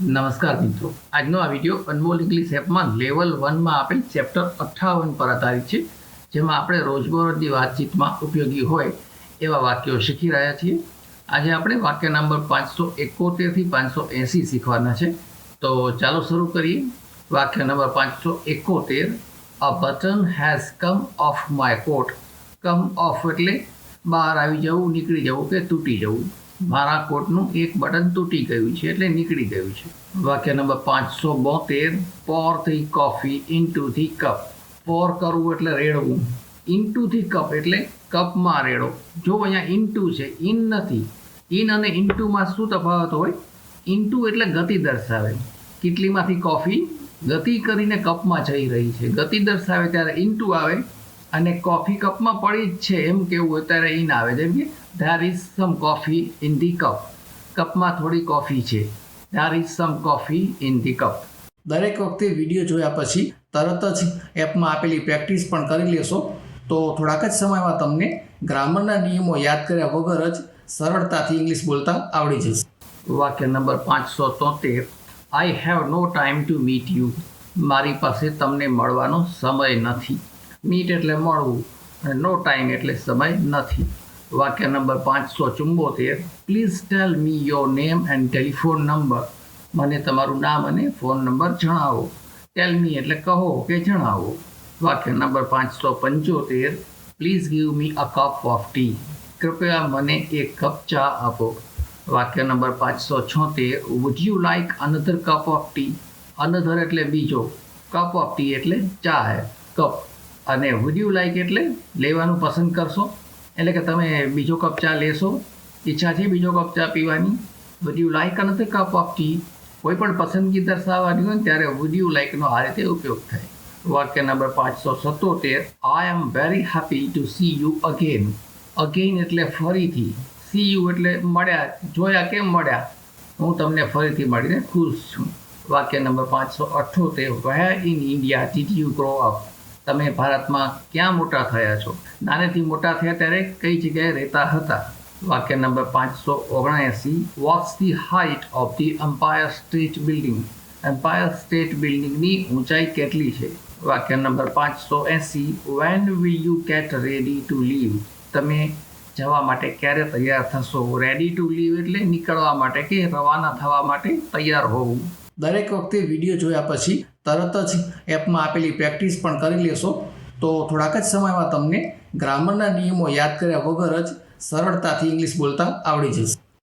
નમસ્કાર મિત્રો, આજનો આ વિડીયો અનમોલ ઇંગ્લિશ એપમાં લેવલ 1માં આપેલ ચેપ્ટર 58 પર આધારિત છે, જેમાં આપણે રોજબરોજની વાતચીતમાં ઉપયોગી હોય એવા વાક્યો શીખી રહ્યા છીએ. આજે આપણે વાક્ય નંબર 571 થી 580 શીખવાના છે. તો ચાલો શરૂ કરીએ. વાક્ય number 571, a button has come off my coat. Come off એટલે બહાર આવી જવું, નીકળી જવું કે તૂટી જવું. મારા કોટનું એક બટન તૂટી ગયું છે એટલે નીકળી ગયું છે. વાક્ય number 572, Por the coffee into the cup. પોર કરવું એટલે રેડવું, ઇન્ટુ ધી કપ એટલે કપમાં રેડો. જો અહીંયા ઇન્ટુ છે, ઇન નથી. ઇન અને ઇન્ટુમાં શું તફાવત હોય? ઇન્ટુ એટલે ગતિ દર્શાવે. કેટલીમાંથી કોફી ગતિ કરીને કપમાં જઈ રહી છે, ગતિ દર્શાવે ત્યારે ઇન્ટુ આવે, અને કોફી કપમાં પડી જ છે એમ કેવું હોય ત્યારે ઇન આવે. જેમ કે there is some coffee in the cup. કપમાં થોડી કોફી છે. there is some coffee in the cup. દરેક વખતે વિડીયો જોયા પછી તરત જ એપમાં આપેલી પ્રેક્ટિસ પણ કરી લેશો તો થોડાક જ સમયમાં તમને ગ્રામરના નિયમો યાદ કર્યા વગર જ સરળતાથી ઇંગ્લિશ બોલતા આવડી જશે. વાક્ય number 573, I have no time to meet you. મારી પાસે તમને મળવાનો સમય નથી. મીટ એટલે મળવું અને નો ટાઈમ એટલે સમય નથી. વાક્ય number 574, please tell me your name and telephone number. મને તમારું નામ અને ફોન નંબર જણાવો. ટેલ મી એટલે કહો કે જણાવો. વાક્ય number 575, please give me a cup of T. કૃપયા મને એક કપ ચા આપો. વાક્ય number 576, would you like another cup of T. Another એટલે બીજો, કપ ઓફ ટી એટલે ચા હે, કપ. અને વુડ યુ લાઇક એટલે લેવાનું પસંદ કરશો, એટલે કે તમે બીજો કપ ચા લેશો, ઈચ્છા છે બીજો કપ ચા પીવાની. Would you like another cup of T. કોઈ પણ પસંદગી દર્શાવવાની હોય ને ત્યારે વુડ યુ લાઇકનો આ રીતે ઉપયોગ થાય. વાક્ય number 577, I am very happy to C you again. Again એટલે ફરીથી, સી યુ એટલે મળ્યા, જોયા કેમ મળ્યા, હું તમને ફરીથી મળીને ખુશ છું. વાક્ય number 578, where in India did you grow up. તમે ભારતમાં ક્યાં મોટા થયા છો? નાનેથી મોટા થયા ત્યારે કઈ જગ્યાએ રહેતા હતા? વાક્ય number 579, what's the height of the Empire State building. Empire State બિલ્ડિંગની ઊંચાઈ કેટલી છે? વાક્ય number 580, when will you get ready to leave. તમે જવા માટે ક્યારે તૈયાર થશો? રેડી ટુ લીવ એટલે નીકળવા માટે કે રવાના થવા માટે તૈયાર હોવું. દરેક વખતે વિડીયો જોયા પછી તરત જ એપમાં આપેલી પ્રેક્ટિસ પણ કરી લેશો તો થોડાક જ સમયમાં તમને ગ્રામરના નિયમો યાદ કર્યા વગર જ સરળતાથી ઇંગ્લિશ બોલતા આવડી જશે.